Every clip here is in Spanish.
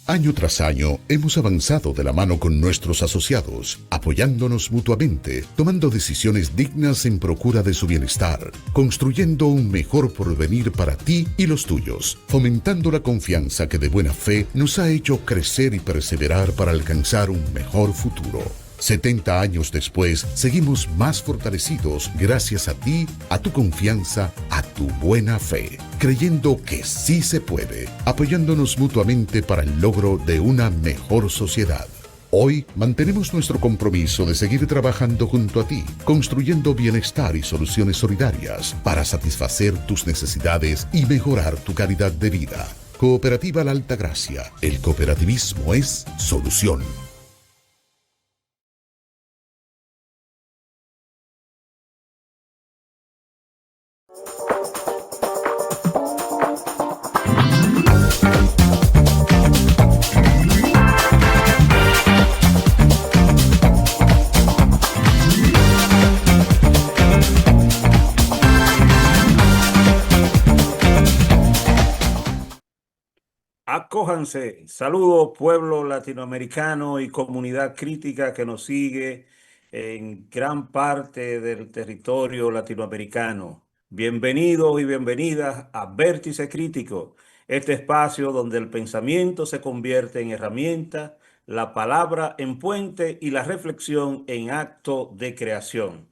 Año tras año hemos avanzado de la mano con nuestros asociados, apoyándonos mutuamente, tomando decisiones dignas en procura de su bienestar, construyendo un mejor porvenir para ti y los tuyos, fomentando la confianza que de buena fe nos ha hecho crecer y perseverar para alcanzar un mejor futuro. 70 años después, seguimos más fortalecidos gracias a ti, a tu confianza, a tu buena fe, creyendo que sí se puede, apoyándonos mutuamente para el logro de una mejor sociedad. Hoy mantenemos nuestro compromiso de seguir trabajando junto a ti, construyendo bienestar y soluciones solidarias para satisfacer tus necesidades y mejorar tu calidad de vida. Cooperativa La Altagracia. El cooperativismo es solución. Acójanse. Saludos, pueblo latinoamericano y comunidad crítica que nos sigue en gran parte del territorio latinoamericano. Bienvenidos y bienvenidas a Vértice Crítico, este espacio donde el pensamiento se convierte en herramienta, la palabra en puente y la reflexión en acto de creación.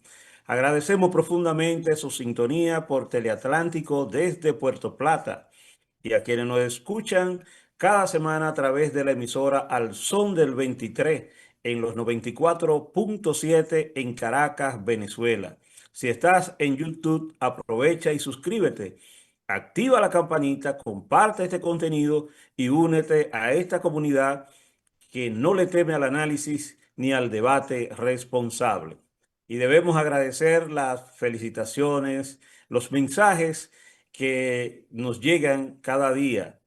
Agradecemos profundamente su sintonía por Teleatlántico desde Puerto Plata y a quienes nos escuchan cada semana a través de la emisora Al Son del 23 en los 94.7 en Caracas, Venezuela. Si estás en YouTube, aprovecha y suscríbete. Activa la campanita, comparte este contenido y únete a esta comunidad que no le teme al análisis ni al debate responsable. Y debemos agradecer las felicitaciones, los mensajes que nos llegan cada día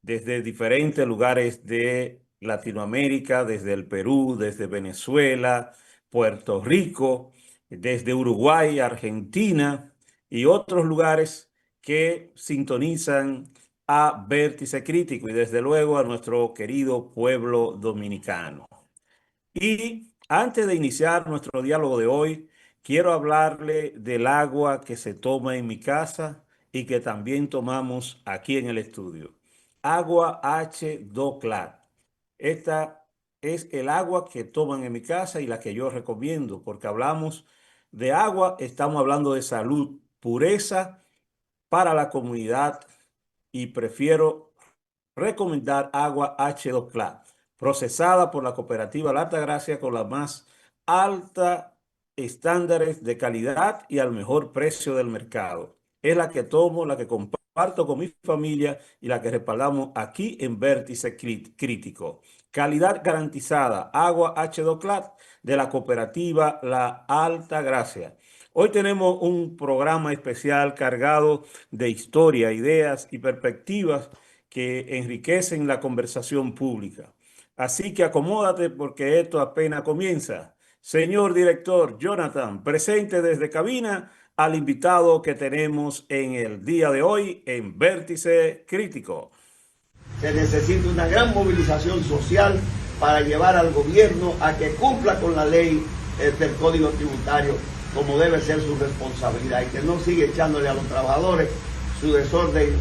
desde diferentes lugares de Latinoamérica, desde el Perú, desde Venezuela, Puerto Rico, desde Uruguay, Argentina y otros lugares que sintonizan a Vértice Crítico y desde luego a nuestro querido pueblo dominicano. Y antes de iniciar nuestro diálogo de hoy, quiero hablarle del agua que se toma en mi casa y que también tomamos aquí en el estudio. Agua H2Clat. Esta es el agua que toman en mi casa y la que yo recomiendo, porque hablamos de agua, estamos hablando de salud, pureza para la comunidad y prefiero recomendar agua H2Clat, procesada por la cooperativa La Altagracia con la más alta estándares de calidad y al mejor precio del mercado. Es la que tomo, la que comparto con mi familia y la que respaldamos aquí en Vértice Crítico. Calidad garantizada, agua H2Clat de la cooperativa La Altagracia. Hoy tenemos un programa especial cargado de historia, ideas y perspectivas que enriquecen la conversación pública. Así que acomódate porque esto apenas comienza. Señor director Jonathan, presente desde cabina al invitado que tenemos en el día de hoy en Vértice Crítico. Se necesita una gran movilización social para llevar al gobierno a que cumpla con la ley del Código Tributario como debe ser su responsabilidad y que no siga echándole a los trabajadores su desorden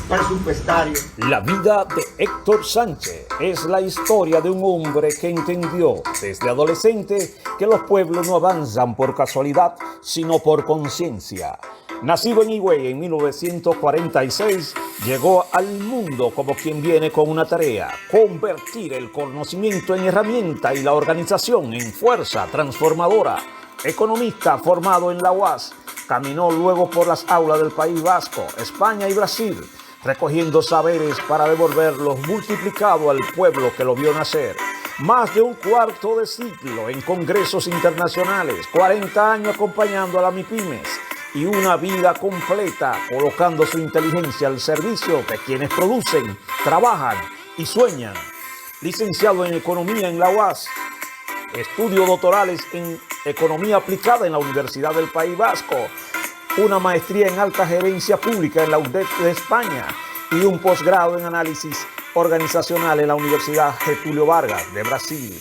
presupuestario. La vida de Héctor Sánchez es la historia de un hombre que entendió desde adolescente que los pueblos no avanzan por casualidad, sino por conciencia. Nacido en Higüey en 1946, llegó al mundo como quien viene con una tarea: convertir el conocimiento en herramienta y la organización en fuerza transformadora. Economista formado en la UAS, caminó luego por las aulas del País Vasco, España y Brasil, recogiendo saberes para devolverlos multiplicados al pueblo que lo vio nacer. Más de un cuarto de siglo en congresos internacionales, 40 años acompañando a las MIPYMES y una vida completa colocando su inteligencia al servicio de quienes producen, trabajan y sueñan. Licenciado en Economía en la UAS, estudios doctorales en Economía Aplicada en la Universidad del País Vasco, una maestría en Alta Gerencia Pública en la UDEC de España y un posgrado en Análisis organizacional en la Universidad Getúlio Vargas de Brasil.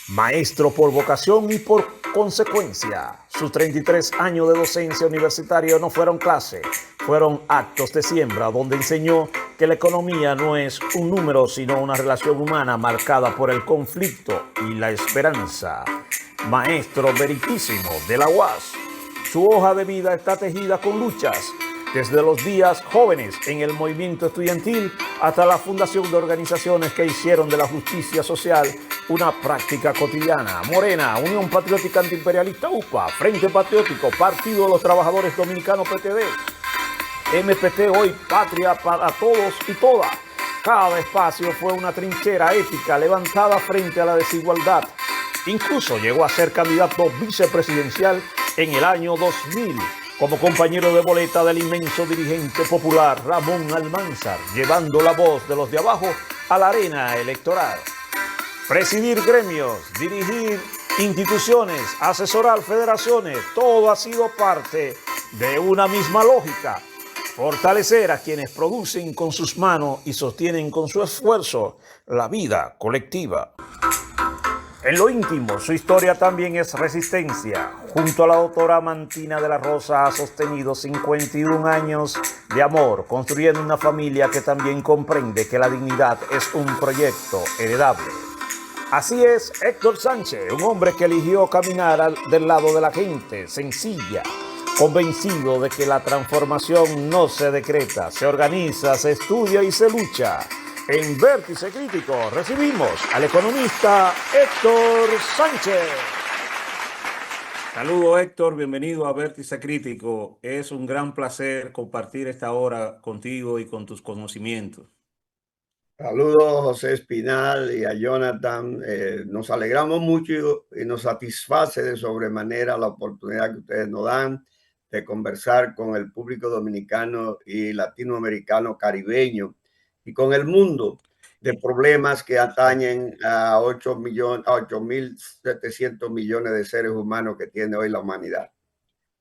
Maestro por vocación y por consecuencia, sus 33 años de docencia universitaria no fueron clase, fueron actos de siembra donde enseñó que la economía no es un número sino una relación humana marcada por el conflicto y la esperanza. Maestro veritísimo de la UAS, su hoja de vida está tejida con luchas, desde los días jóvenes en el movimiento estudiantil hasta la fundación de organizaciones que hicieron de la justicia social una práctica cotidiana. Morena, Unión Patriótica Antiimperialista UPA, Frente Patriótico, Partido de los Trabajadores Dominicanos PTD, MPT Hoy, Patria para Todos y Todas. Cada espacio fue una trinchera ética levantada frente a la desigualdad. Incluso llegó a ser candidato vicepresidencial en el año 2000. Como compañero de boleta del inmenso dirigente popular Ramón Almanzar, llevando la voz de los de abajo a la arena electoral. Presidir gremios, dirigir instituciones, asesorar federaciones, todo ha sido parte de una misma lógica. Fortalecer a quienes producen con sus manos y sostienen con su esfuerzo la vida colectiva. En lo íntimo, su historia también es resistencia. Junto a la doctora Mantina de la Rosa ha sostenido 51 años de amor, construyendo una familia que también comprende que la dignidad es un proyecto heredable. Así es Héctor Sánchez, un hombre que eligió caminar del lado de la gente, sencilla, convencido de que la transformación no se decreta, se organiza, se estudia y se lucha. En Vértice Crítico recibimos al economista Héctor Sánchez. Saludos Héctor, bienvenido a Vértice Crítico. Es un gran placer compartir esta hora contigo y con tus conocimientos. Saludos José Espinal y a Jonathan. Nos alegramos mucho y nos satisface de sobremanera la oportunidad que ustedes nos dan de conversar con el público dominicano y latinoamericano caribeño y con el mundo de problemas que atañen a 8.700 millones de seres humanos que tiene hoy la humanidad.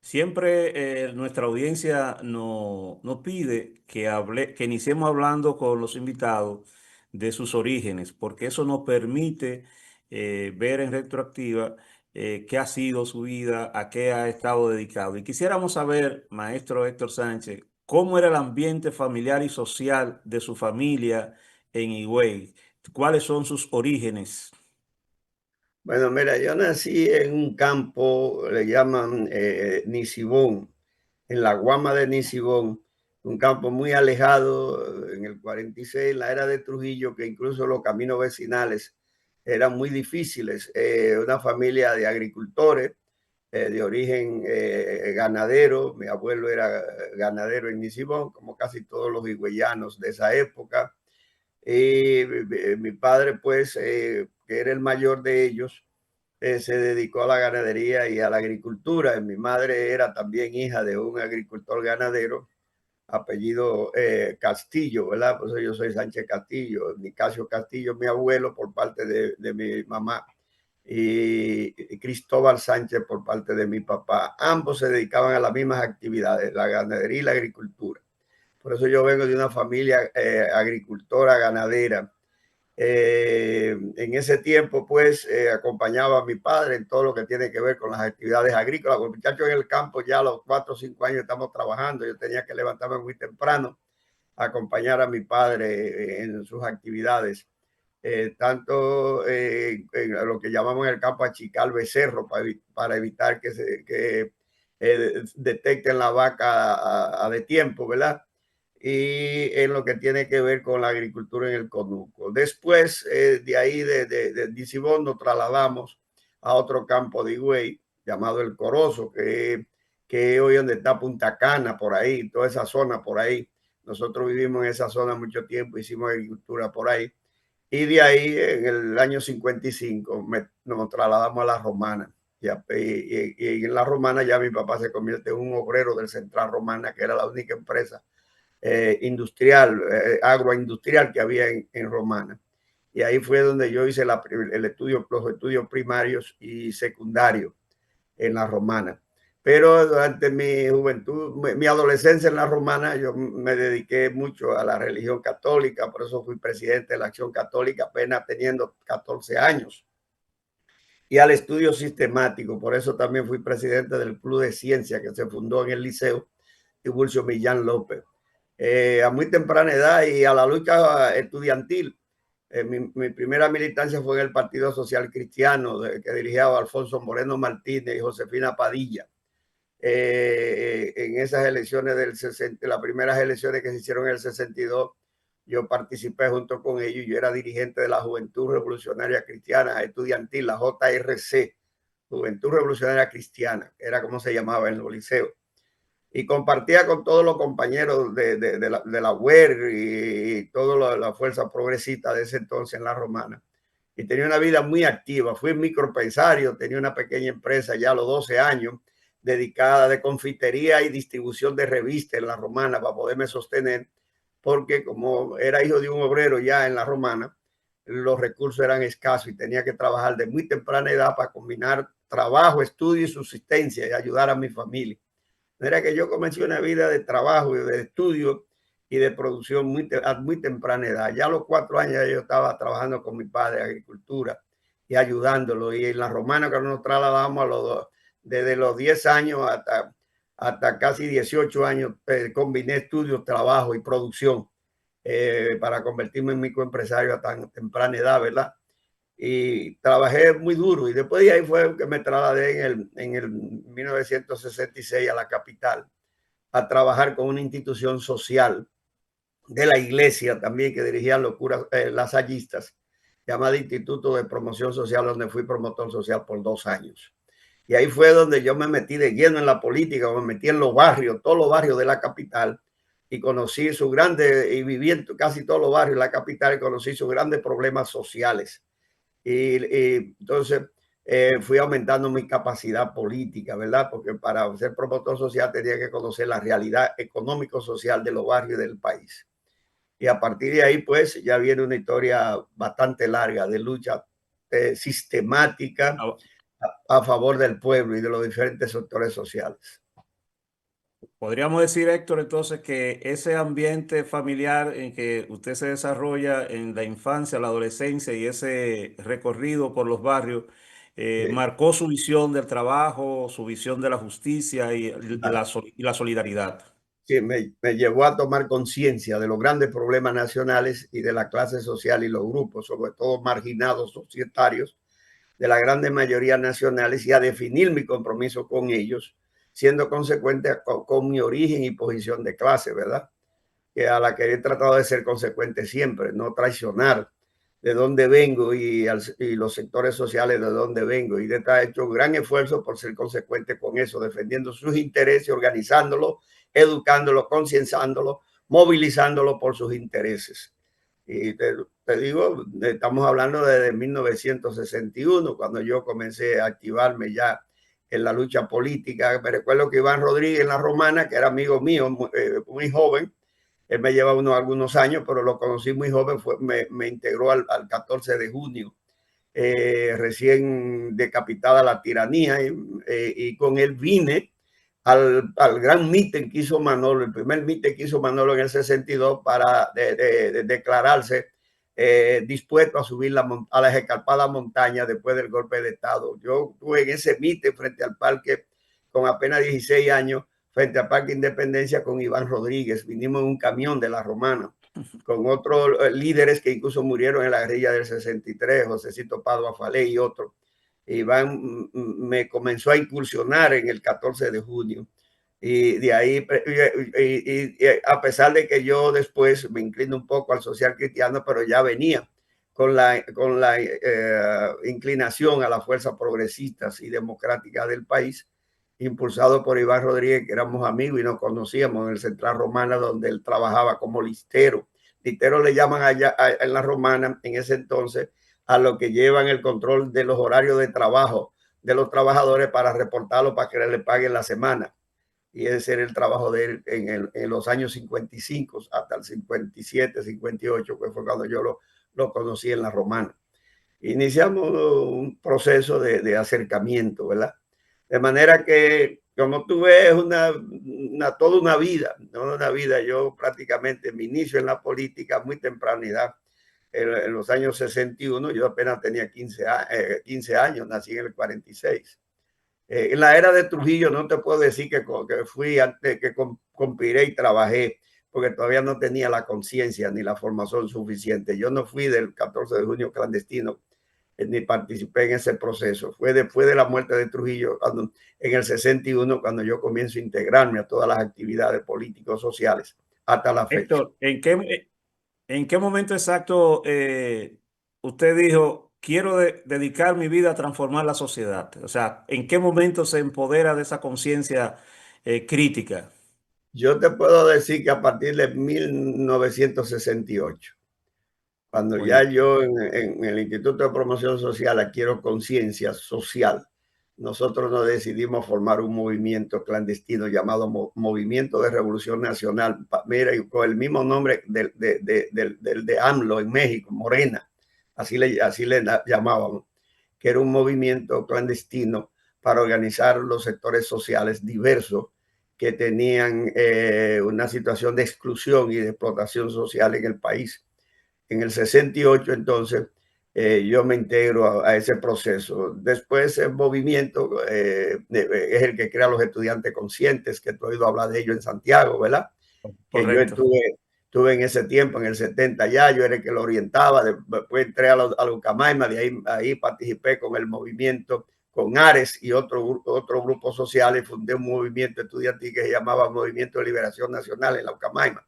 Siempre nuestra audiencia nos pide que iniciemos hablando con los invitados de sus orígenes, porque eso nos permite ver en retroactiva qué ha sido su vida, a qué ha estado dedicado. Y quisiéramos saber, maestro Héctor Sánchez, cómo era el ambiente familiar y social de su familia en Higüey, cuáles son sus orígenes. Bueno, mira, yo nací en un campo, le llaman Nisibón, en la Guama de Nisibón, un campo muy alejado en el 46, en la era de Trujillo, que incluso los caminos vecinales eran muy difíciles. Una familia de agricultores de origen ganadero. Mi abuelo era ganadero en Nisibón, como casi todos los higüeyanos de esa época. Y mi padre, pues, que era el mayor de ellos, se dedicó a la ganadería y a la agricultura. Mi madre era también hija de un agricultor ganadero, apellido Castillo, ¿verdad? Por eso yo soy Sánchez Castillo, Nicasio Castillo, mi abuelo por parte de mi mamá, y Cristóbal Sánchez por parte de mi papá. Ambos se dedicaban a las mismas actividades, la ganadería y la agricultura. Por eso yo vengo de una familia agricultora, ganadera. En ese tiempo, pues, acompañaba a mi padre en todo lo que tiene que ver con las actividades agrícolas. Los muchachos en el campo ya a los 4 o 5 años estamos trabajando. Yo tenía que levantarme muy temprano a acompañar a mi padre en sus actividades. Tanto en lo que llamamos en el campo achicar becerro para evitar que detecten la vaca de tiempo, ¿verdad? Y en lo que tiene que ver con la agricultura en el conuco. Después de ahí de Nisibón nos trasladamos a otro campo de Higüey llamado El Corozo, que hoy donde está Punta Cana, por ahí, toda esa zona por ahí. Nosotros vivimos en esa zona mucho tiempo, hicimos agricultura por ahí. Y de ahí, en el año 55, nos trasladamos a La Romana. Y en La Romana ya mi papá se convierte en un obrero del Central Romana, que era la única empresa industrial, agroindustrial que había en Romana. Y ahí fue donde yo hice los estudios primarios y secundarios en La Romana. Pero durante mi juventud, mi adolescencia en la Romana, yo me dediqué mucho a la religión católica, por eso fui presidente de la Acción Católica apenas teniendo 14 años, y al estudio sistemático, por eso también fui presidente del Club de Ciencia que se fundó en el Liceo Tiburcio Millán López. A muy temprana edad y a la lucha estudiantil. Mi primera militancia fue en el Partido Social Cristiano, que dirigía Alfonso Moreno Martínez y Josefina Padilla. En esas elecciones del 60, las primeras elecciones que se hicieron en el 62, yo participé junto con ellos. Yo era dirigente de la Juventud Revolucionaria Cristiana Estudiantil, la JRC, Juventud Revolucionaria Cristiana, era como se llamaba en los liceos. Y compartía con todos los compañeros de la UER y toda la fuerza progresista de ese entonces en la Romana. Y tenía una vida muy activa. Fui microempresario, tenía una pequeña empresa ya a los 12 años, dedicada de confitería y distribución de revistas en la Romana para poderme sostener, porque como era hijo de un obrero ya en la Romana, los recursos eran escasos y tenía que trabajar de muy temprana edad para combinar trabajo, estudio y subsistencia y ayudar a mi familia. Era que yo comencé una vida de trabajo y de estudio y de producción a muy temprana edad. Ya a los 4 años yo estaba trabajando con mi padre en agricultura y ayudándolo. Y en la Romana que nos trasladamos desde los 10 años hasta casi 18 años, combiné estudios, trabajo y producción para convertirme en microempresario a tan temprana edad, ¿verdad? Y trabajé muy duro y después de ahí fue que me trasladé en el 1966 a la capital a trabajar con una institución social de la iglesia también que dirigían los curas lasallistas, llamada Instituto de Promoción Social, donde fui promotor social por 2 años. Y ahí fue donde yo me metí de lleno en la política, me metí en los barrios, todos los barrios de la capital, y conocí sus grandes, y viví en casi todos los barrios de la capital, y conocí sus grandes problemas sociales. Y entonces fui aumentando mi capacidad política, ¿verdad? Porque para ser promotor social tenía que conocer la realidad económico-social de los barrios del país. Y a partir de ahí, pues, ya viene una historia bastante larga de lucha sistemática a favor del pueblo y de los diferentes sectores sociales. Podríamos decir, Héctor, entonces que ese ambiente familiar en que usted se desarrolla en la infancia, la adolescencia y ese recorrido por los barrios marcó su visión del trabajo, su visión de la justicia y la solidaridad. Sí, me llevó a tomar conciencia de los grandes problemas nacionales y de la clase social y los grupos, sobre todo marginados societarios, de la grande mayoría nacionales y a definir mi compromiso con ellos, siendo consecuente con mi origen y posición de clase, ¿verdad? Que a la que he tratado de ser consecuente siempre, no traicionar de dónde vengo y los sectores sociales de dónde vengo. Y he hecho un gran esfuerzo por ser consecuente con eso, defendiendo sus intereses, organizándolo, educándolo, concienciándolo, movilizándolo por sus intereses. Y te digo, estamos hablando desde 1961, cuando yo comencé a activarme ya en la lucha política. Me recuerdo que Iván Rodríguez en la Romana, que era amigo mío, muy joven, él me lleva algunos años, pero lo conocí muy joven, me integró al 14 de junio, recién decapitada la tiranía, y con él vine al gran mitin que hizo Manolo, el primer mitin que hizo Manolo en el 62 para declararse dispuesto a subir a las escarpadas montañas después del golpe de Estado. Yo estuve en ese mitin frente al parque con apenas 16 años, frente al Parque Independencia con Iván Rodríguez. Vinimos en un camión de la Romana con otros líderes que incluso murieron en la guerrilla del 63, Josecito Padua Falé y otros. Iván me comenzó a incursionar en el 14 de junio. Y de ahí, a pesar de que yo después me inclino un poco al social cristiano, pero ya venía con la inclinación a las fuerzas progresistas y democráticas del país, impulsado por Iván Rodríguez, que éramos amigos y nos conocíamos en el Central Romana, donde él trabajaba como listero. Listero le llaman allá en la Romana en ese entonces a lo que llevan el control de los horarios de trabajo de los trabajadores para reportarlo para que le paguen la semana. Y ese era el trabajo de él en los años 55 hasta el 57, 58, que fue cuando yo lo conocí en la Romana. Iniciamos un proceso de acercamiento, ¿verdad? De manera que como tú ves, toda una vida, toda una vida. Yo prácticamente me inicio en la política a muy temprana edad, en los años 61, yo apenas tenía 15 años, nací en el 46. En la era de Trujillo no te puedo decir que fui antes, que conspiré y trabajé, porque todavía no tenía la conciencia ni la formación suficiente. Yo no fui del 14 de junio clandestino, ni participé en ese proceso. Fue después de la muerte de Trujillo, en el 61, cuando yo comienzo a integrarme a todas las actividades políticos sociales hasta la fecha. Héctor, ¿en qué momento exacto usted dijo, quiero dedicar mi vida a transformar la sociedad? O sea, ¿en qué momento se empodera de esa conciencia crítica? Yo te puedo decir que a partir de 1968, cuando Muy ya bien. yo en el Instituto de Promoción Social adquiero conciencia social, nosotros nos decidimos formar un movimiento clandestino llamado Movimiento de Revolución Nacional. Mira, con el mismo nombre de AMLO en México, Morena, así le llamábamos, que era un movimiento clandestino para organizar los sectores sociales diversos que tenían una situación de exclusión y de explotación social en el país. En el 68, entonces, yo me integro a ese proceso. Después, el movimiento es el que crea los estudiantes conscientes, que tú has oído hablar de ello en Santiago, ¿verdad? Que yo Correcto. estuve en ese tiempo, en el 70 ya, yo era el que lo orientaba. Después entré a la Ucamaima, ahí participé con el movimiento, con Ares y otro grupo social, y fundé un movimiento estudiantil que se llamaba Movimiento de Liberación Nacional en la Ucamaima.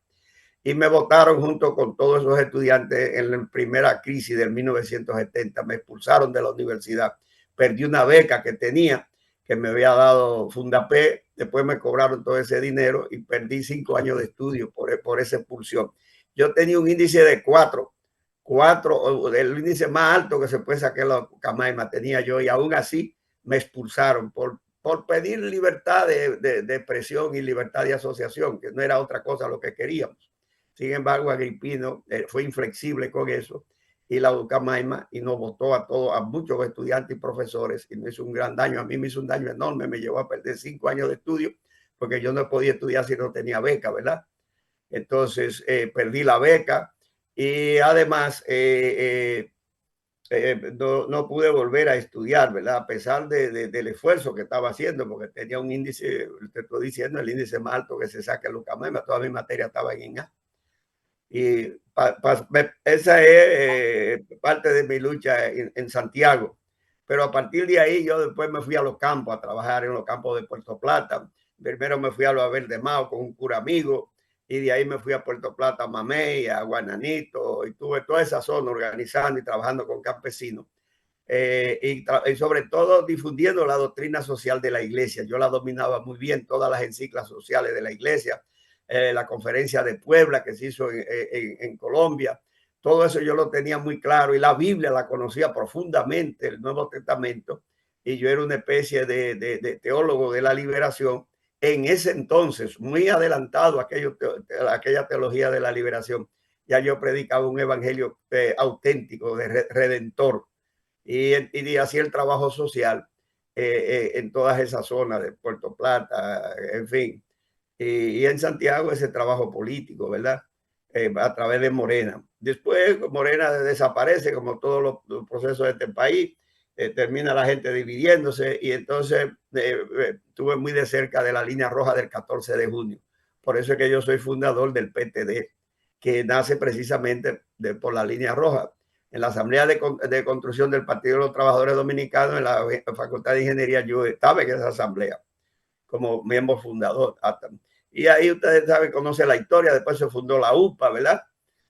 Y me votaron junto con todos esos estudiantes en la primera crisis del 1970. Me expulsaron de la universidad. Perdí una beca que tenía, que me había dado Fundapé. Después me cobraron todo ese dinero y perdí 5 años de estudio por esa expulsión. Yo tenía un índice de 4, el índice más alto que se puede sacar en la Camaima tenía yo, y aún así me expulsaron por pedir libertad de expresión y libertad de asociación, que no era otra cosa lo que queríamos. Sin embargo, Agripino fue inflexible con eso, y la Ucamaima, y nos votó a muchos estudiantes y profesores, y me hizo un gran daño. A mí me hizo un daño enorme, me llevó a perder 5 años de estudio, porque yo no podía estudiar si no tenía beca, ¿verdad? Entonces perdí la beca, y además no pude volver a estudiar, ¿verdad? A pesar del esfuerzo que estaba haciendo, porque tenía un índice, te estoy diciendo, el índice más alto que se saca en Ucamaima. Toda mi materia estaba en A. Y esa es parte de mi lucha en Santiago. Pero a partir de ahí yo después me fui a los campos, a trabajar en los campos de Puerto Plata. Primero me fui a Los Verde Mao con un cura amigo, y de ahí me fui a Puerto Plata, a Mamey, a Guananito, y tuve toda esa zona organizando y trabajando con campesinos. Y sobre todo difundiendo la doctrina social de la iglesia. Yo la dominaba muy bien, todas las encíclicas sociales de la iglesia, la conferencia de Puebla que se hizo en Colombia. Todo eso yo lo tenía muy claro, y la Biblia la conocía profundamente, el Nuevo Testamento, y yo era una especie de teólogo de la liberación en ese entonces, muy adelantado a aquella teología de la liberación. Ya yo predicaba un evangelio auténtico, de redentor, y hacía el trabajo social en todas esas zonas de Puerto Plata, en fin. Y en Santiago ese trabajo político, ¿verdad? A través de Morena. Después Morena desaparece, como todos los procesos de este país. Termina la gente dividiéndose, y entonces estuve muy de cerca de la línea roja del 14 de junio. Por eso es que yo soy fundador del PTD, que nace precisamente por la línea roja. En la Asamblea de Construcción del Partido de los Trabajadores Dominicanos, en la Facultad de Ingeniería, yo estaba en esa asamblea como miembro fundador. Y ahí ustedes saben, conocen la historia. Después se fundó la UPA, ¿verdad?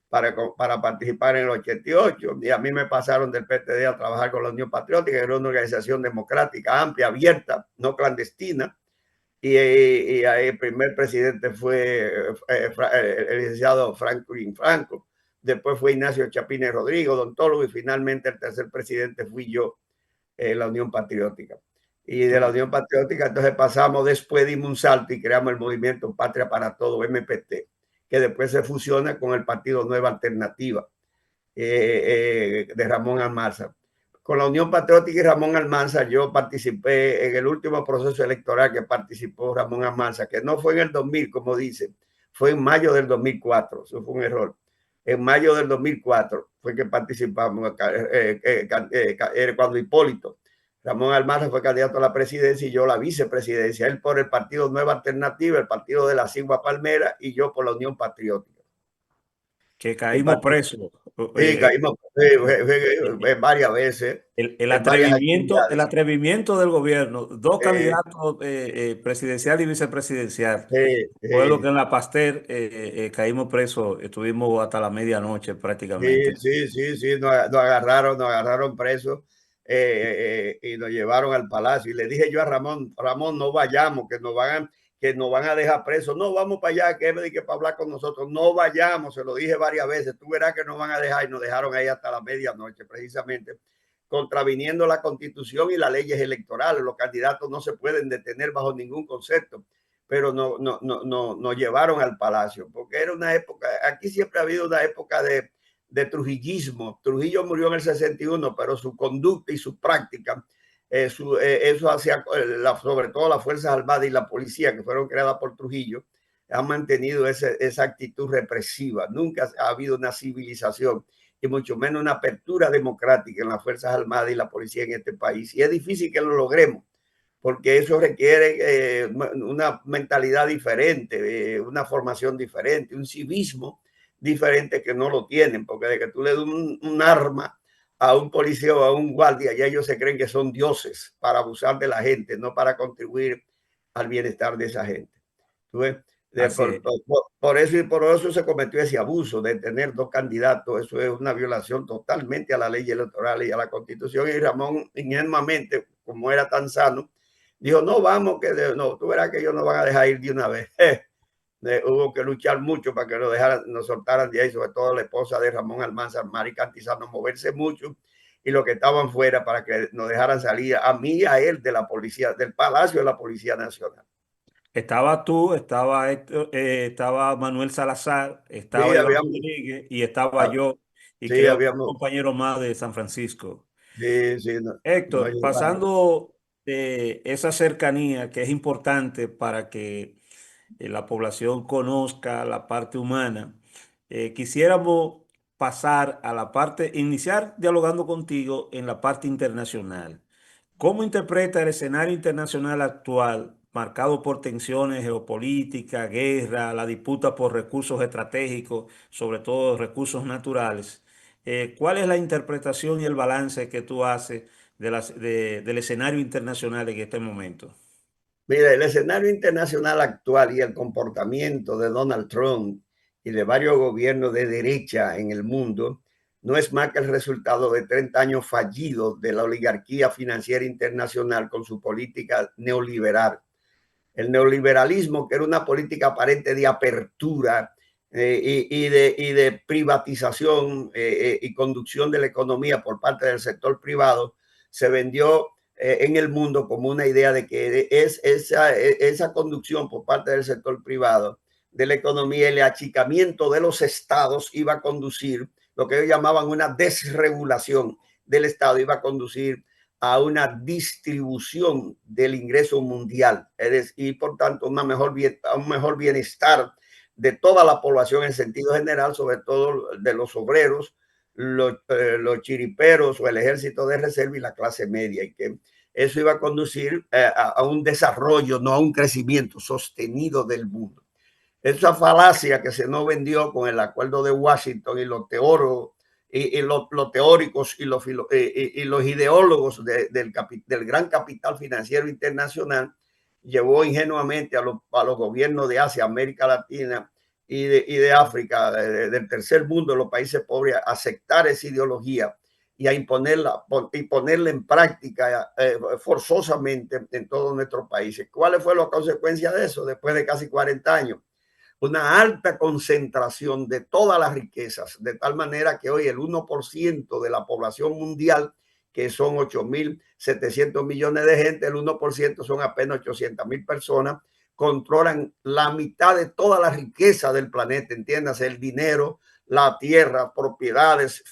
Para participar en el 88. Y a mí me pasaron del PTD a trabajar con la Unión Patriótica, que era una organización democrática, amplia, abierta, no clandestina. Y ahí el primer presidente fue el licenciado Franklin Franco. Después fue Ignacio Chapines Rodrigo, odontólogo, y finalmente el tercer presidente fui yo, la Unión Patriótica. Y de la Unión Patriótica entonces pasamos, después dimos un salto y creamos el movimiento Patria para Todo, MPT, que después se fusiona con el Partido Nueva Alternativa de Ramón Amarza. con la Unión Patriótica y Ramón Almanza, yo participé en el último proceso electoral que participó Ramón Almanza, que no fue en el 2000, como dice, fue en mayo del 2004. Eso fue un error. En mayo del 2004 fue que participamos, cuando Hipólito Ramón Almanza fue candidato a la presidencia y yo la vicepresidencia. Él por el Partido Nueva Alternativa, el Partido de la Sigua Palmera, y yo por la Unión Patriótica. Que caímos presos. Sí, caímos varias veces. El atrevimiento del gobierno, dos candidatos presidencial y vicepresidencial. Fue lo que en la Pasteur caímos presos, estuvimos hasta la medianoche prácticamente. Sí, nos agarraron presos y nos llevaron al palacio. Y le dije yo a Ramón, no vayamos, que nos van a dejar presos. No, vamos para allá, que para hablar con nosotros. No vayamos, se lo dije varias veces. Tú verás que nos van a dejar, y nos dejaron ahí hasta la medianoche, precisamente contraviniendo la Constitución y las leyes electorales. Los candidatos no se pueden detener bajo ningún concepto, pero nos llevaron al palacio, porque era una época, aquí siempre ha habido una época de trujillismo. Trujillo murió en el 61, pero su conducta y su práctica, eso hacía, sobre todo las Fuerzas Armadas y la policía, que fueron creadas por Trujillo, han mantenido esa actitud represiva. Nunca ha habido una civilización y mucho menos una apertura democrática en las Fuerzas Armadas y la policía en este país. Y es difícil que lo logremos, porque eso requiere una mentalidad diferente, una formación diferente, un civismo diferente, que no lo tienen, porque de que tú le das un arma a un policía o a un guardia, ya ellos se creen que son dioses para abusar de la gente, no para contribuir al bienestar de esa gente. ¿Tú ves? Por eso se cometió ese abuso de tener dos candidatos. Eso es una violación totalmente a la ley electoral y a la Constitución. Y Ramón, ingenuamente, como era tan sano, dijo, no, vamos, no, tú verás que ellos nos van a dejar ir de una vez. Hubo que luchar mucho para que nos soltaran de ahí, sobre todo la esposa de Ramón Almanza, Mari Cantizano, moverse mucho, y los que estaban fuera para que nos dejaran salir a mí y a él de la policía, del Palacio de la Policía Nacional. Estaba tú, estaba Manuel Salazar, estaba Iván Rodríguez y estaba yo, y creo que un compañero más de San Francisco. Héctor, pasando esa cercanía que es importante para que la población conozca la parte humana, quisiéramos pasar a la parte, iniciar dialogando contigo en la parte internacional. ¿Cómo interpreta el escenario internacional actual, marcado por tensiones geopolíticas, guerra, la disputa por recursos estratégicos, sobre todo recursos naturales? ¿Cuál es la interpretación y el balance que tú haces del escenario internacional en este momento? Mira, el escenario internacional actual y el comportamiento de Donald Trump y de varios gobiernos de derecha en el mundo no es más que el resultado de 30 años fallidos de la oligarquía financiera internacional con su política neoliberal. El neoliberalismo, que era una política aparente de apertura y de privatización y conducción de la economía por parte del sector privado, se vendió en el mundo como una idea de que esa conducción por parte del sector privado de la economía y el achicamiento de los estados iba a conducir lo que ellos llamaban una desregulación del estado, iba a conducir a una distribución del ingreso mundial, y por tanto un mejor bienestar de toda la población en sentido general, sobre todo de los obreros, los chiriperos o el ejército de reserva y la clase media, y que eso iba a conducir a un desarrollo, no a un crecimiento sostenido del mundo. Esa falacia que se nos vendió con el acuerdo de Washington y los teóricos y los ideólogos del gran capital financiero internacional llevó ingenuamente a los gobiernos de Asia, América Latina y de África, del tercer mundo, de los países pobres, a aceptar esa ideología y a ponerla en práctica forzosamente en todos nuestros países. ¿Cuáles fueron las consecuencias de eso después de casi 40 años? Una alta concentración de todas las riquezas, de tal manera que hoy el 1% de la población mundial, que son 8.700 millones de gente, el 1% son apenas 800.000 personas, controlan la mitad de toda la riqueza del planeta, entiéndase, el dinero, la tierra, propiedades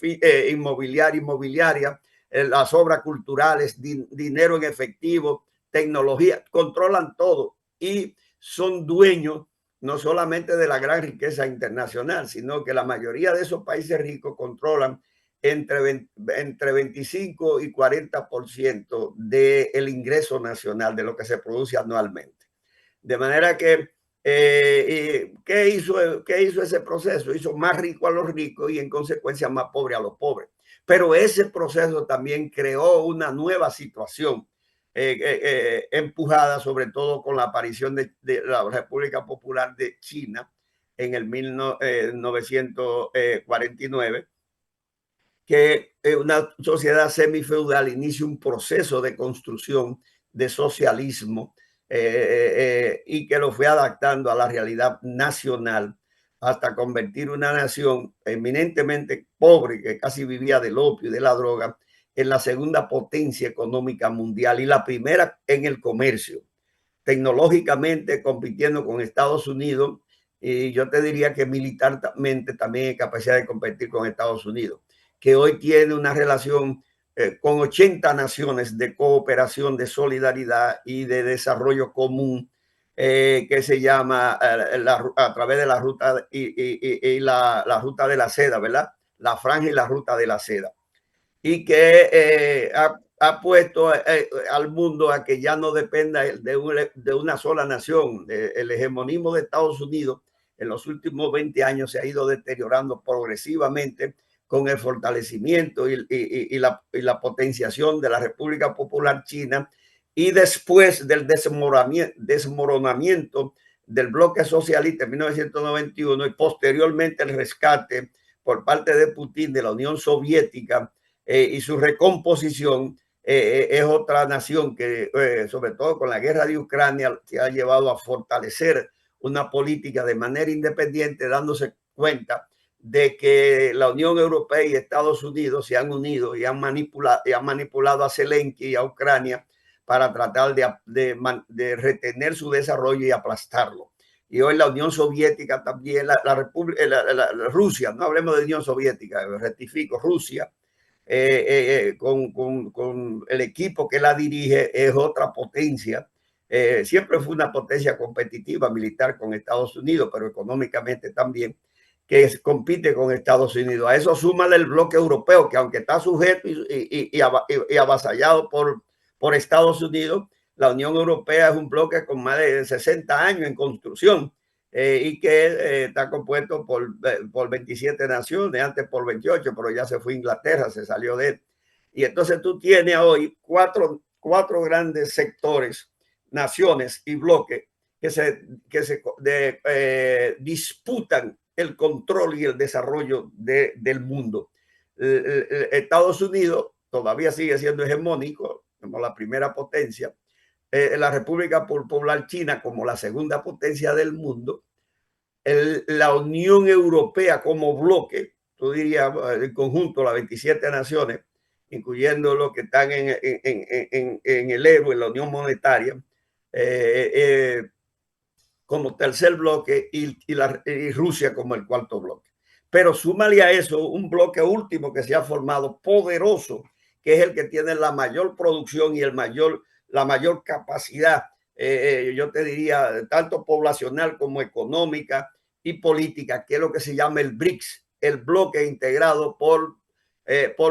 inmobiliaria, las obras culturales, dinero en efectivo, tecnología, controlan todo y son dueños no solamente de la gran riqueza internacional, sino que la mayoría de esos países ricos controlan entre 25 y 40% del ingreso nacional, de lo que se produce anualmente. De manera que, ¿qué hizo ese proceso? Hizo más rico a los ricos y en consecuencia más pobre a los pobres. Pero ese proceso también creó una nueva situación, empujada sobre todo con la aparición de la República Popular de China en el 1949, que una sociedad semifeudal inicia un proceso de construcción de socialismo, y que lo fue adaptando a la realidad nacional hasta convertir una nación eminentemente pobre, que casi vivía del opio y de la droga, en la segunda potencia económica mundial y la primera en el comercio, tecnológicamente compitiendo con Estados Unidos, y yo te diría que militarmente también hay capacidad de competir con Estados Unidos, que hoy tiene una relación con 80 naciones de cooperación, de solidaridad y de desarrollo común, que se llama a través de la ruta y la ruta de la seda, ¿verdad? La franja y la ruta de la seda. Y que ha puesto al mundo a que ya no dependa de una sola nación. El hegemonismo de Estados Unidos en los últimos 20 años se ha ido deteriorando progresivamente con el fortalecimiento y la potenciación de la República Popular China, y después del desmoronamiento del bloque socialista en 1991 y posteriormente el rescate por parte de Putin de la Unión Soviética, y su recomposición, es otra nación que, sobre todo con la guerra de Ucrania, se ha llevado a fortalecer una política de manera independiente, dándose cuenta de que la Unión Europea y Estados Unidos se han unido y han manipulado a Zelensky y a Ucrania para tratar de retener su desarrollo y aplastarlo. Y hoy la Unión Soviética también, Rusia, no hablemos de Unión Soviética, rectifico, Rusia, con el equipo que la dirige, es otra potencia. Siempre fue una potencia competitiva militar con Estados Unidos, pero económicamente también, que compite con Estados Unidos. A eso súmale el bloque europeo, que aunque está sujeto y avasallado por Estados Unidos, la Unión Europea es un bloque con más de 60 años en construcción, y que está compuesto por 27 naciones, antes por 28, pero ya se fue Inglaterra, se salió de él. Y entonces tú tienes hoy cuatro grandes sectores, naciones y bloques que se disputan el control y el desarrollo del mundo. Estados Unidos todavía sigue siendo hegemónico como la primera potencia, la República Popular China como la segunda potencia del mundo, la Unión Europea como bloque, tú dirías el conjunto, las 27 naciones, incluyendo los que están en el euro, en la Unión Monetaria, como tercer bloque, y Rusia como el cuarto bloque. Pero súmale a eso un bloque último que se ha formado, poderoso, que es el que tiene la mayor producción y la mayor capacidad, yo te diría, tanto poblacional como económica y política, que es lo que se llama el BRICS, el bloque integrado por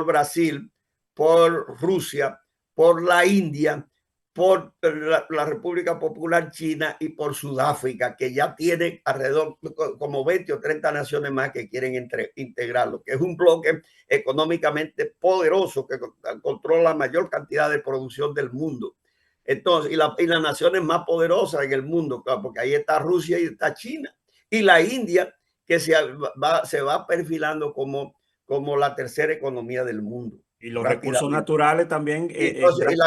Brasil, por Rusia, por la India, por la República Popular China y por Sudáfrica, que ya tiene alrededor como 20 o 30 naciones más que quieren integrarlo, que es un bloque económicamente poderoso que controla la mayor cantidad de producción del mundo. Entonces, y las naciones más poderosas en el mundo, porque ahí está Rusia y está China. Y la India, que se va perfilando como la tercera economía del mundo. Y los recursos naturales también. Entonces,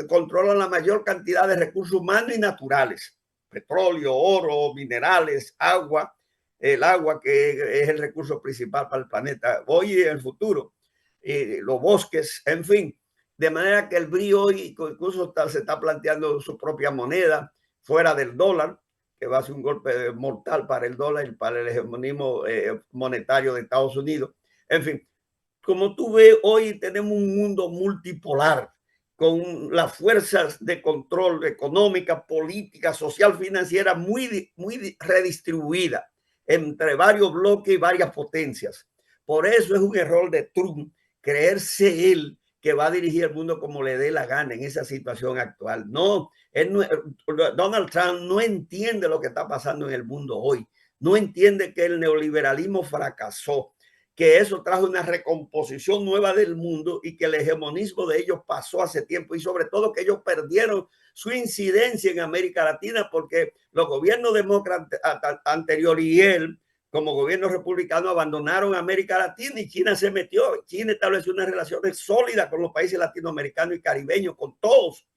controlan la mayor cantidad de recursos humanos y naturales: petróleo, oro, minerales, agua, el agua, que es el recurso principal para el planeta hoy y en el futuro, los bosques, en fin. De manera que el BRI hoy incluso se está planteando su propia moneda fuera del dólar, que va a ser un golpe mortal para el dólar y para el hegemonismo monetario de Estados Unidos. En fin, como tú ves, hoy tenemos un mundo multipolar con las fuerzas de control económica, política, social, financiera muy redistribuida entre varios bloques y varias potencias. Por eso es un error de Trump creerse él que va a dirigir el mundo como le dé la gana en esa situación actual. No, Donald Trump no entiende lo que está pasando en el mundo hoy. No entiende que el neoliberalismo fracasó, que eso trajo una recomposición nueva del mundo y que el hegemonismo de ellos pasó hace tiempo, y sobre todo que ellos perdieron su incidencia en América Latina porque los gobiernos demócratas anteriores y él como gobierno republicano abandonaron América Latina y China se metió. China estableció unas relaciones sólidas con los países latinoamericanos y caribeños, con todos,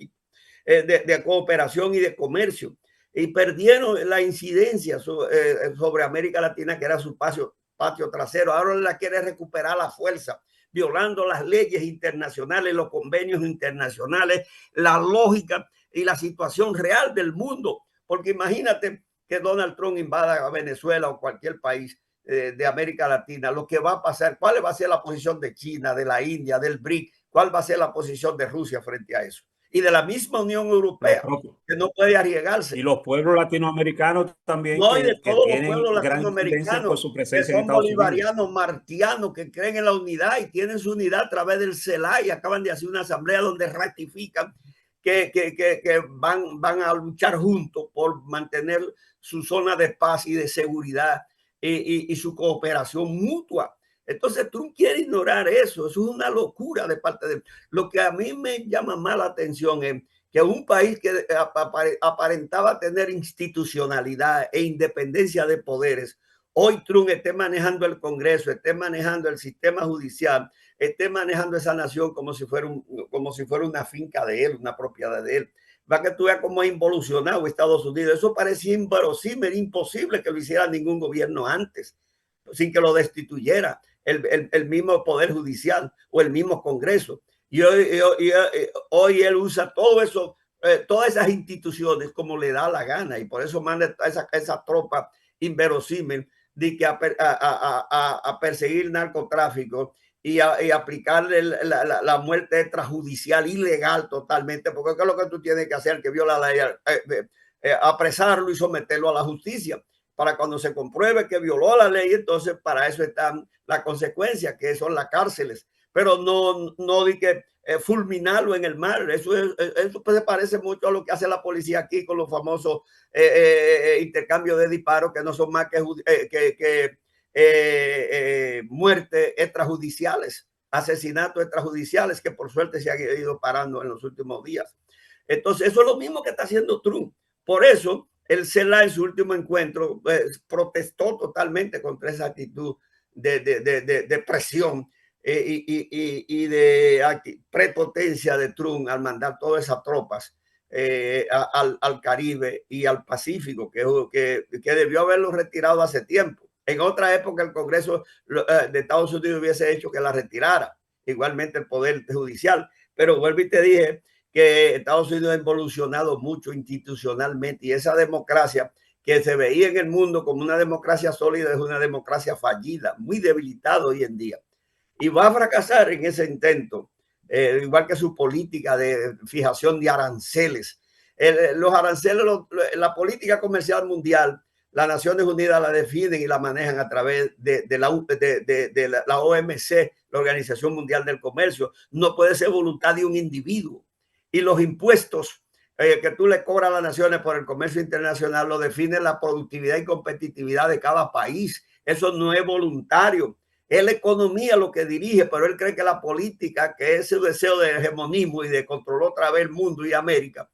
de cooperación y de comercio, y perdieron la incidencia sobre América Latina, que era su patio trasero. Ahora la quiere recuperar a la fuerza, violando las leyes internacionales, los convenios internacionales, la lógica y la situación real del mundo. Porque imagínate que Donald Trump invada a Venezuela o cualquier país de América Latina, lo que va a pasar, cuál va a ser la posición de China, de la India, del BRIC, cuál va a ser la posición de Rusia frente a eso. Y de la misma Unión Europea, que no puede arriesgarse. Y los pueblos latinoamericanos también, no, y de que todos los tienen pueblos gran incidencia por latinoamericanos su que presencia en son Estados Unidos. bolivarianos, martianos, que creen en la unidad y tienen su unidad a través del CELAC, y acaban de hacer una asamblea donde ratifican que van a luchar juntos por mantener su zona de paz y de seguridad y su cooperación mutua. Entonces Trump quiere ignorar eso. Eso es una locura de parte de él. Lo que a mí me llama más la atención es que un país que aparentaba tener institucionalidad e independencia de poderes, hoy Trump esté manejando el Congreso, esté manejando el sistema judicial, esté manejando esa nación como si fuera una finca de él, una propiedad de él. Va que tú veas cómo ha involucionado Estados Unidos. Eso parecía inverosímil, imposible que lo hiciera ningún gobierno antes, sin que lo destituyera el mismo Poder Judicial o el mismo Congreso. Y hoy él usa todo eso, todas esas instituciones como le da la gana, y por eso manda esa tropa inverosímil de que a perseguir narcotráfico y aplicarle la muerte extrajudicial ilegal totalmente, porque es lo que tú tienes que hacer, que viola la ley, apresarlo y someterlo a la justicia. Para cuando se compruebe que violó la ley, entonces para eso están las consecuencias, que son las cárceles, pero no de que fulminarlo en el mar. Eso se parece mucho a lo que hace la policía aquí con los famosos intercambios de disparos, que no son más que muertes extrajudiciales, asesinatos extrajudiciales, que por suerte se han ido parando en los últimos días. Entonces eso es lo mismo que está haciendo Trump. Por eso el CELAC en su último encuentro protestó totalmente contra esa actitud de presión y de prepotencia de Trump al mandar todas esas tropas al Caribe y al Pacífico, que debió haberlo retirado hace tiempo. En otra época el Congreso de Estados Unidos hubiese hecho que la retirara, igualmente el Poder Judicial, pero vuelvo y te dije que Estados Unidos ha evolucionado mucho institucionalmente, y esa democracia que se veía en el mundo como una democracia sólida es una democracia fallida, muy debilitada hoy en día, y va a fracasar en ese intento, igual que su política de fijación de aranceles. Los aranceles, la política comercial mundial, las Naciones Unidas la definen y la manejan a través de la OMC, la Organización Mundial del Comercio. No puede ser voluntad de un individuo. Y los impuestos que tú le cobras a las naciones por el comercio internacional lo define la productividad y competitividad de cada país. Eso no es voluntario. Es la economía lo que dirige, pero él cree que la política, que es su deseo de hegemonismo y de controlar otra vez el mundo y América,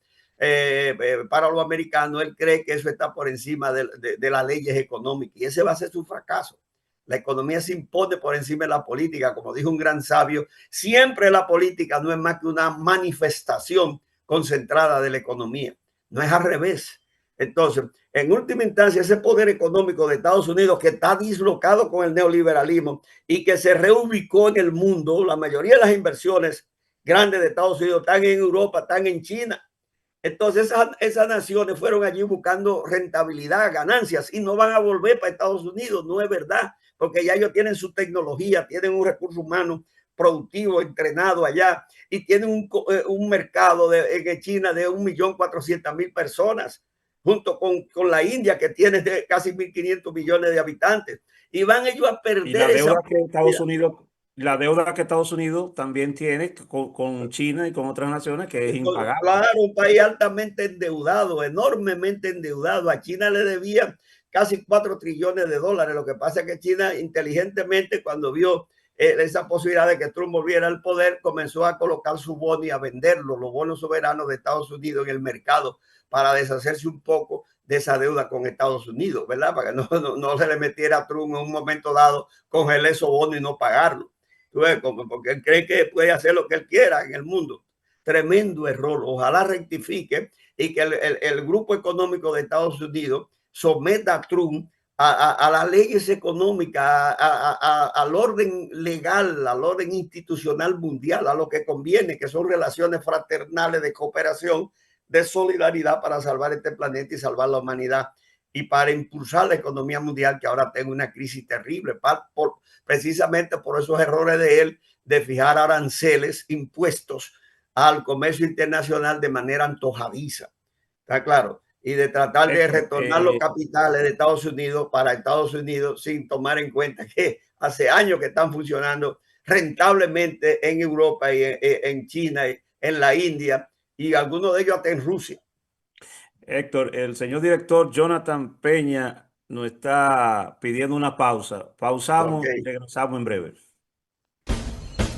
para los americanos, él cree que eso está por encima de las leyes económicas, y ese va a ser su fracaso. La economía se impone por encima de la política. Como dijo un gran sabio, siempre la política no es más que una manifestación concentrada de la economía, no es al revés. Entonces, en última instancia, ese poder económico de Estados Unidos, que está dislocado con el neoliberalismo y que se reubicó en el mundo, la mayoría de las inversiones grandes de Estados Unidos están en Europa, están en China, Entonces esas naciones fueron allí buscando rentabilidad, ganancias, y no van a volver para Estados Unidos. No es verdad, porque ya ellos tienen su tecnología, tienen un recurso humano productivo, entrenado allá, y tienen un mercado en China de 1.400.000 personas, junto con la India, que tiene de casi 1.500 millones de habitantes. Y van ellos a Y perder la esa deuda que Estados oportunidad. Unidos, la deuda que Estados Unidos también tiene con China y con otras naciones que es impagable. Claro, un país altamente endeudado, enormemente endeudado. A China le debía casi 4 trillones de dólares. Lo que pasa es que China inteligentemente, cuando vio esa posibilidad de que Trump volviera al poder, comenzó a colocar su bono y a venderlo, los bonos soberanos de Estados Unidos en el mercado, para deshacerse un poco de esa deuda con Estados Unidos, ¿verdad? Para que no se le metiera a Trump en un momento dado, congelar esos bonos y no pagarlo. Porque él cree que puede hacer lo que él quiera en el mundo. Tremendo error. Ojalá rectifique y que el grupo económico de Estados Unidos someta a Trump a las leyes económicas, al orden legal, al orden institucional mundial, a lo que conviene, que son relaciones fraternales de cooperación, de solidaridad para salvar este planeta y salvar la humanidad, y para impulsar la economía mundial, que ahora tiene una crisis terrible, precisamente por esos errores de él de fijar aranceles, impuestos al comercio internacional de manera antojadiza. ¿Está claro? Y de tratar de Héctor, retornar los capitales de Estados Unidos para Estados Unidos, sin tomar en cuenta que hace años que están funcionando rentablemente en Europa y en China, en la India, y algunos de ellos hasta en Rusia. Héctor, el señor director Jonathan Peña nos está pidiendo una pausa. Pausamos y Okay. regresamos en breve.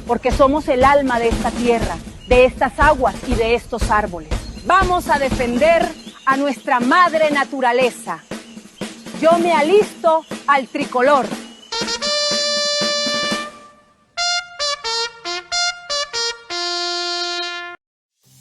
Porque somos el alma de esta tierra, de estas aguas y de estos árboles. Vamos a defender a nuestra madre naturaleza. Yo me alisto al tricolor.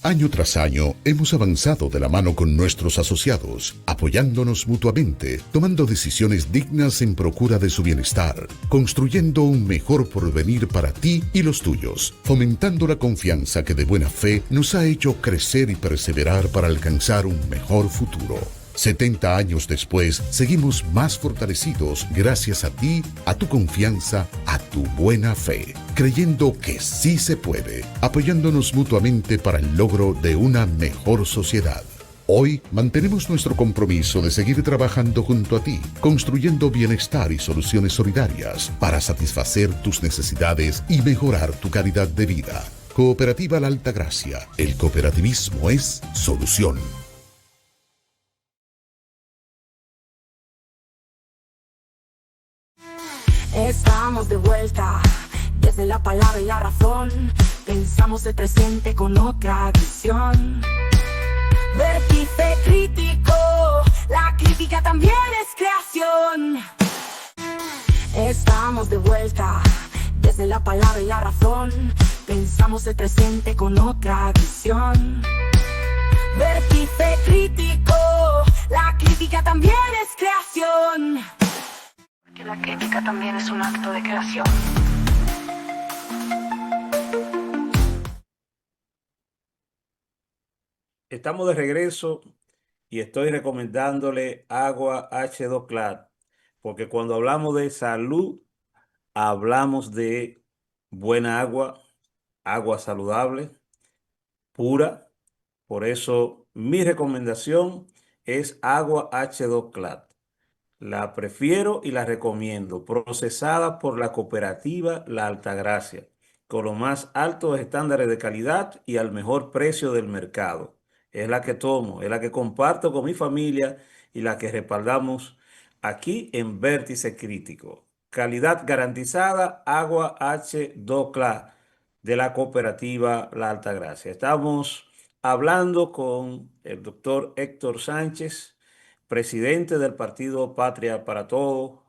Año tras año hemos avanzado de la mano con nuestros asociados, apoyándonos mutuamente, tomando decisiones dignas en procura de su bienestar, construyendo un mejor porvenir para ti y los tuyos, fomentando la confianza que de buena fe nos ha hecho crecer y perseverar para alcanzar un mejor futuro. 70 años después, seguimos más fortalecidos gracias a ti, a tu confianza, a tu buena fe, creyendo que sí se puede, apoyándonos mutuamente para el logro de una mejor sociedad. Hoy mantenemos nuestro compromiso de seguir trabajando junto a ti, construyendo bienestar y soluciones solidarias para satisfacer tus necesidades y mejorar tu calidad de vida. Cooperativa La Altagracia. El cooperativismo es solución. Estamos de vuelta, desde la palabra y la razón, pensamos el presente con otra visión. Vértice crítico, la crítica también es creación. Estamos de vuelta, desde la palabra y la razón, pensamos el presente con otra visión. Vértice crítico, la crítica también es creación. Que la crítica también es un acto de creación. Estamos de regreso y estoy recomendándole agua H2 Clad, porque cuando hablamos de salud, hablamos de buena agua, agua saludable, pura. Por eso mi recomendación es agua H2 Clad. La prefiero y la recomiendo, procesada por la cooperativa La Altagracia, con los más altos estándares de calidad y al mejor precio del mercado. Es la que tomo, es la que comparto con mi familia y la que respaldamos aquí en Vértice Crítico. Calidad garantizada, agua H2CLA de la cooperativa La Altagracia. Estamos hablando con el doctor Héctor Sánchez, presidente del partido Patria para Todos,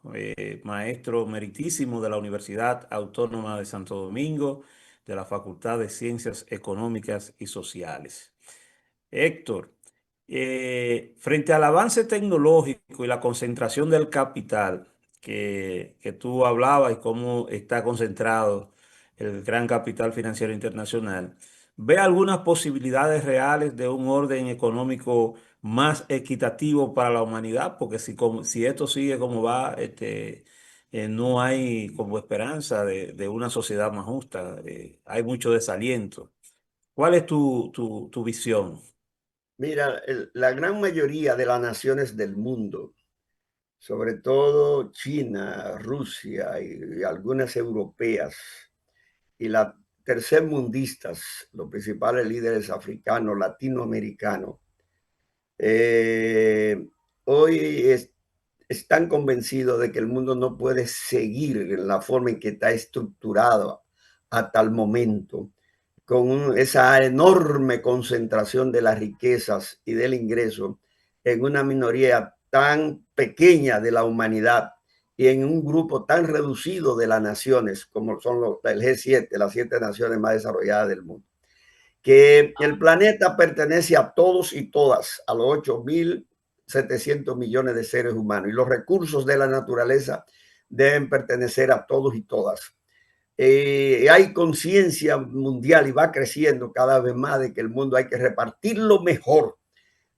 maestro meritísimo de la Universidad Autónoma de Santo Domingo, de la Facultad de Ciencias Económicas y Sociales. Héctor, frente al avance tecnológico y la concentración del capital que tú hablabas y cómo está concentrado el gran capital financiero internacional, ¿Ve algunas posibilidades reales de un orden económico más equitativo para la humanidad? Porque si esto sigue como va, no hay como esperanza de una sociedad más justa. Hay mucho desaliento. ¿Cuál es tu visión? Mira, la gran mayoría de las naciones del mundo, sobre todo China, Rusia y algunas europeas y las tercermundistas, los principales líderes africanos, latinoamericanos, eh, hoy están convencidos de que el mundo no puede seguir en la forma en que está estructurado hasta el momento, con esa enorme concentración de las riquezas y del ingreso en una minoría tan pequeña de la humanidad y en un grupo tan reducido de las naciones como son el G7, las 7 naciones más desarrolladas del mundo. Que el planeta pertenece a todos y todas, a los 8.700 millones de seres humanos, y los recursos de la naturaleza deben pertenecer a todos y todas. Hay conciencia mundial y va creciendo cada vez más de que el mundo hay que repartirlo mejor,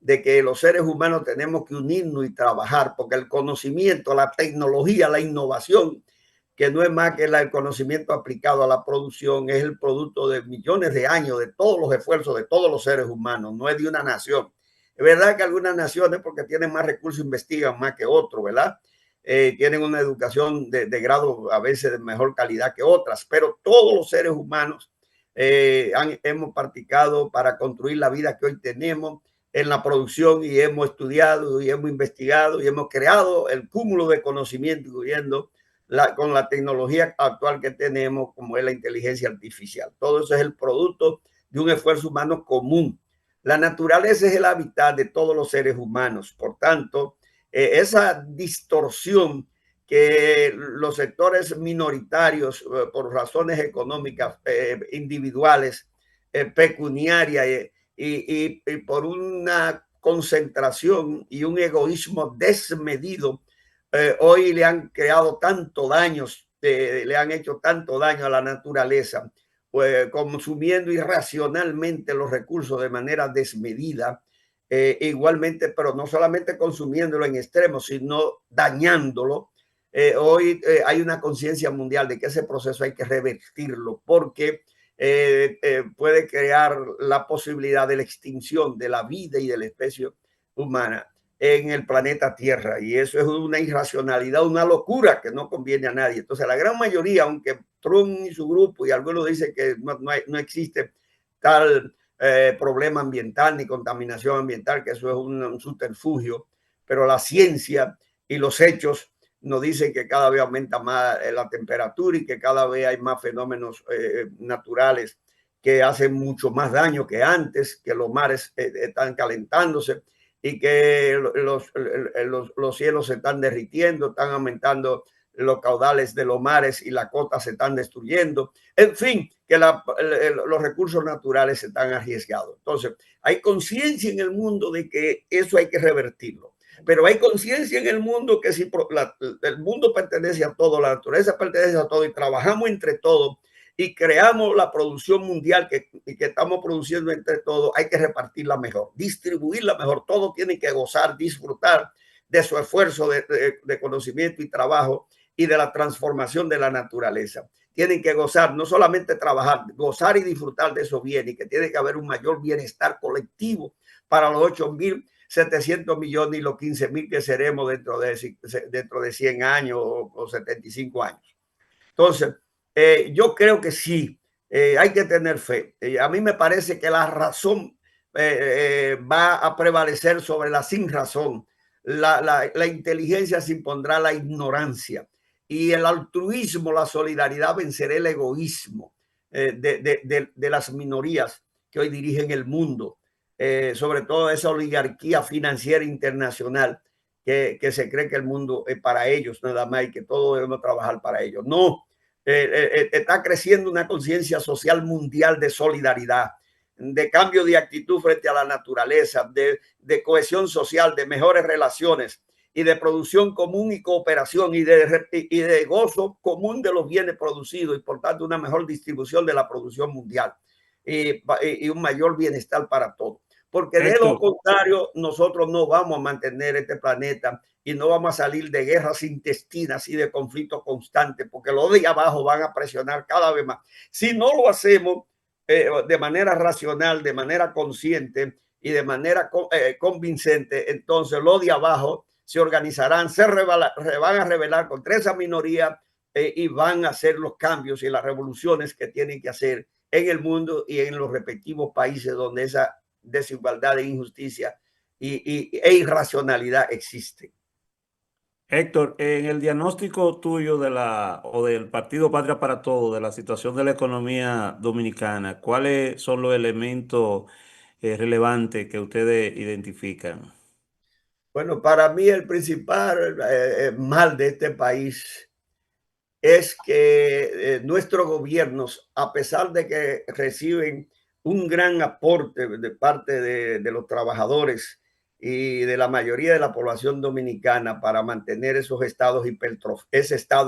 de que los seres humanos tenemos que unirnos y trabajar, porque el conocimiento, la tecnología, la innovación, que no es más que el conocimiento aplicado a la producción, es el producto de millones de años, de todos los esfuerzos de todos los seres humanos, no es de una nación. Es verdad que algunas naciones, porque tienen más recursos, investigan más que otros, ¿verdad? Tienen una educación de grado a veces de mejor calidad que otras, pero todos los seres humanos hemos practicado para construir la vida que hoy tenemos en la producción, y hemos estudiado y hemos investigado y hemos creado el cúmulo de conocimiento, incluyendo con la tecnología actual que tenemos, como es la inteligencia artificial. Todo eso es el producto de un esfuerzo humano común. La naturaleza es el hábitat de todos los seres humanos. Por tanto, esa distorsión que los sectores minoritarios, por razones económicas individuales, pecuniarias y por una concentración y un egoísmo desmedido, hoy le han creado tanto daños, le han hecho tanto daño a la naturaleza, pues consumiendo irracionalmente los recursos de manera desmedida, igualmente, pero no solamente consumiéndolo en extremos, sino dañándolo. Hoy hay una conciencia mundial de que ese proceso hay que revertirlo, porque puede crear la posibilidad de la extinción de la vida y de la especie humana en el planeta Tierra, y eso es una irracionalidad, una locura que no conviene a nadie. Entonces la gran mayoría, aunque Trump y su grupo y algunos dicen que no existe tal problema ambiental ni contaminación ambiental, que eso es un subterfugio, pero la ciencia y los hechos nos dicen que cada vez aumenta más la temperatura y que cada vez hay más fenómenos naturales que hacen mucho más daño que antes, que los mares están calentándose y que los cielos se están derritiendo, están aumentando los caudales de los mares y las costas se están destruyendo. En fin, que los recursos naturales se están arriesgados. Entonces, hay conciencia en el mundo de que eso hay que revertirlo. Pero hay conciencia en el mundo que si el mundo pertenece a todo, la naturaleza pertenece a todo, y trabajamos entre todos y creamos la producción mundial que estamos produciendo entre todos, hay que repartirla mejor, distribuirla mejor. Todos tienen que gozar, disfrutar de su esfuerzo de conocimiento y trabajo y de la transformación de la naturaleza. Tienen que gozar, no solamente trabajar, gozar y disfrutar de esos bienes, y que tiene que haber un mayor bienestar colectivo para los 8.700 millones y los 15.000 que seremos dentro de 100 años o 75 años. Entonces, yo creo que sí, hay que tener fe. A mí me parece que la razón va a prevalecer sobre la sin razón. La inteligencia se impondrá la ignorancia, y el altruismo, la solidaridad vencerá el egoísmo de las minorías que hoy dirigen el mundo, sobre todo esa oligarquía financiera internacional que se cree que el mundo es para ellos nada más y que todos debemos trabajar para ellos. No, está creciendo una conciencia social mundial de solidaridad, de cambio de actitud frente a la naturaleza, de cohesión social, de mejores relaciones y de producción común y cooperación y de gozo común de los bienes producidos, y por tanto una mejor distribución de la producción mundial. y un mayor bienestar para todos. Porque de lo Héctor, contrario, nosotros no vamos a mantener este planeta y no vamos a salir de guerras intestinas y de conflictos constantes, porque los de abajo van a presionar cada vez más. Si no lo hacemos de manera racional, de manera consciente y de manera convincente, entonces los de abajo se organizarán, van a rebelar contra esa minoría y van a hacer los cambios y las revoluciones que tienen que hacer en el mundo y en los respectivos países donde esa desigualdad e injusticia e irracionalidad existe. Héctor, en el diagnóstico tuyo o del Partido Patria para Todos de la situación de la economía dominicana, ¿cuáles son los elementos relevantes que ustedes identifican? Bueno, para mí el principal mal de este país es que nuestros gobiernos, a pesar de que reciben un gran aporte de parte de los trabajadores y de la mayoría de la población dominicana para mantener ese estado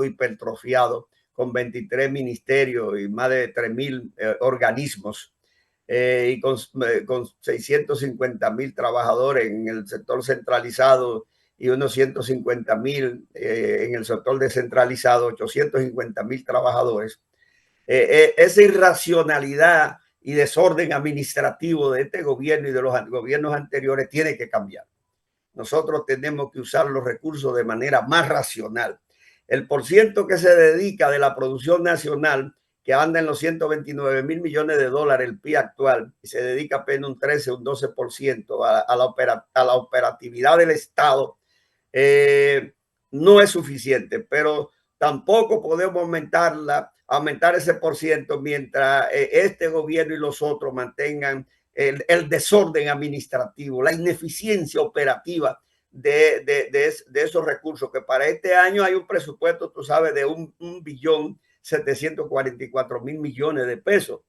hipertrofiado con 23 ministerios y más de 3,000 organismos y con 650,000 trabajadores en el sector centralizado y unos 150,000 en el sector descentralizado, 850,000 trabajadores. Esa irracionalidad y desorden administrativo de este gobierno y de los gobiernos anteriores tiene que cambiar. Nosotros tenemos que usar los recursos de manera más racional. El porciento que se dedica de la producción nacional, que anda en los 129,000 millones de dólares el PIB actual, y se dedica apenas un 13, un 12% a la operatividad del Estado, no es suficiente, pero tampoco podemos aumentar ese porciento mientras este gobierno y los otros mantengan el desorden administrativo, la ineficiencia operativa de esos recursos, que para este año hay un presupuesto, tú sabes, de 1,744,000 millones de pesos.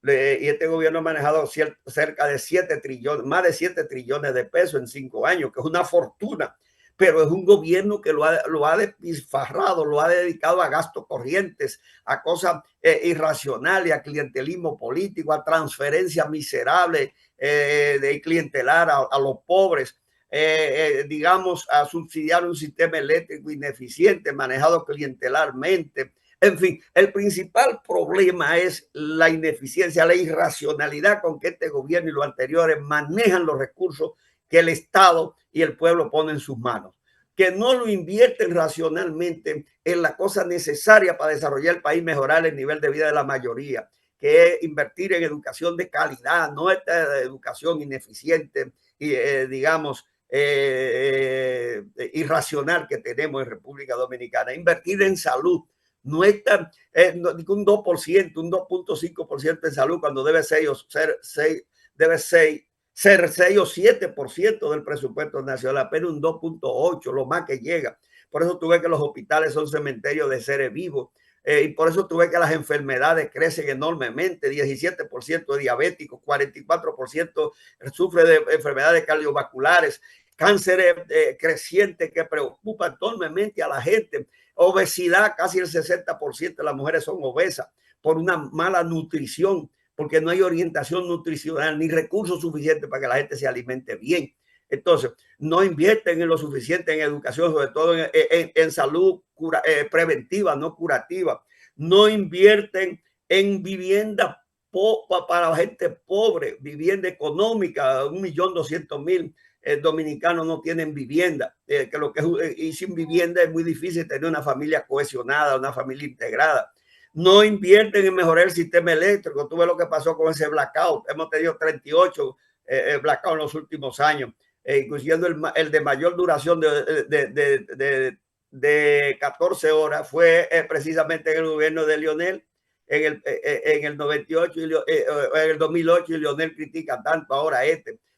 Y este gobierno ha manejado cerca de 7 trillones, más de 7 trillones de pesos en 5 años, que es una fortuna, pero es un gobierno que lo ha despilfarrado, lo ha dedicado a gastos corrientes, a cosas irracionales, a clientelismo político, a transferencias miserables de clientelar a los pobres, digamos, a subsidiar un sistema eléctrico ineficiente, manejado clientelarmente. En fin, el principal problema es la ineficiencia, la irracionalidad con que este gobierno y los anteriores manejan los recursos que el Estado y el pueblo ponen en sus manos, que no lo invierten racionalmente en la cosa necesaria para desarrollar el país, mejorar el nivel de vida de la mayoría, que es invertir en educación de calidad, no esta educación ineficiente y digamos irracional que tenemos en República Dominicana. Invertir en salud, no está un 2%, un 2.5% en salud, cuando debe ser 6 o 7% del presupuesto nacional, apenas un 2.8, lo más que llega. Por eso tú ves que los hospitales son cementerios de seres vivos, y por eso tú ves que las enfermedades crecen enormemente, 17% de diabéticos, 44% sufre de enfermedades cardiovasculares, cánceres crecientes que preocupan enormemente a la gente, obesidad, casi el 60% de las mujeres son obesas por una mala nutrición, porque no hay orientación nutricional ni recursos suficientes para que la gente se alimente bien. Entonces, no invierten en lo suficiente en educación, sobre todo en salud preventiva, no curativa. No invierten en vivienda para la gente pobre, vivienda económica. 1.200.000 dominicanos no tienen vivienda. Y sin vivienda es muy difícil tener una familia cohesionada, una familia integrada. No invierten en mejorar el sistema eléctrico. Tú ves lo que pasó con ese blackout. Hemos tenido 38 blackouts en los últimos años, incluyendo el de mayor duración de 14 horas. Fue precisamente en el gobierno de Leonel en el 98 en el 2008, y Leonel critica tanto ahora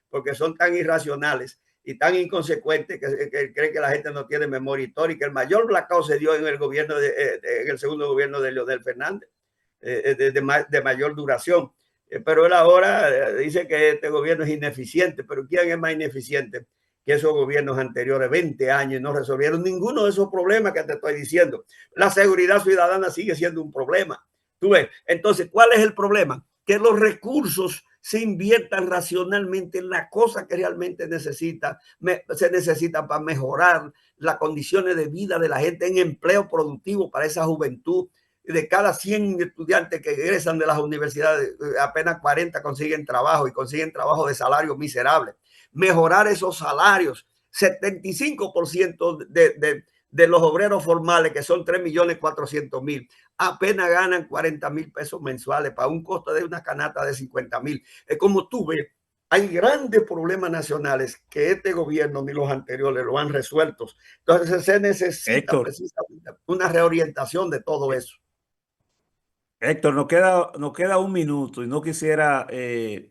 porque son tan irracionales y tan inconsecuentes que creen que la gente no tiene memoria histórica. El mayor blackout se dio en el gobierno en el segundo gobierno de Leonel Fernández, de mayor duración. Pero él ahora dice que este gobierno es ineficiente. Pero ¿quién es más ineficiente que esos gobiernos anteriores? 20 años y no resolvieron ninguno de esos problemas que te estoy diciendo. La seguridad ciudadana sigue siendo un problema. Tú ves, entonces, ¿cuál es el problema? que los recursos se inviertan racionalmente en las cosas que realmente se necesita para mejorar las condiciones de vida de la gente, en empleo productivo para esa juventud. De cada 100 estudiantes que egresan de las universidades, apenas 40 consiguen trabajo, y consiguen trabajo de salario miserable. Mejorar esos salarios. 75% de los obreros formales, que son 3.400.000, apenas ganan 40.000 pesos mensuales para un costo de una canasta de 50.000. Es como tú ves, hay grandes problemas nacionales que este gobierno ni los anteriores lo han resuelto. Entonces se necesita precisamente una reorientación de todo eso. Héctor, nos queda un minuto y no quisiera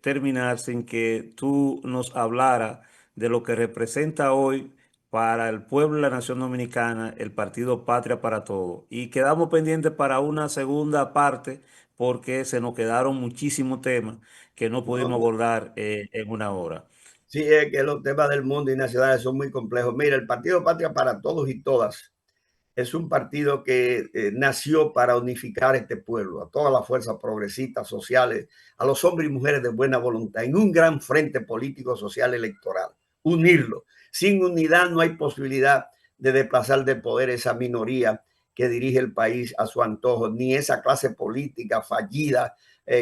terminar sin que tú nos hablaras de lo que representa hoy para el pueblo de la Nación Dominicana el partido Patria para Todos. Y quedamos pendientes para una segunda parte porque se nos quedaron muchísimos temas que no pudimos abordar en una hora. Sí, es que los temas del mundo y nacionales son muy complejos. Mira, el partido Patria para Todos y Todas es un partido que nació para unificar este pueblo, a todas las fuerzas progresistas, sociales, a los hombres y mujeres de buena voluntad, en un gran frente político, social, electoral. Unirlo. Sin unidad no hay posibilidad de desplazar del poder esa minoría que dirige el país a su antojo, ni esa clase política fallida,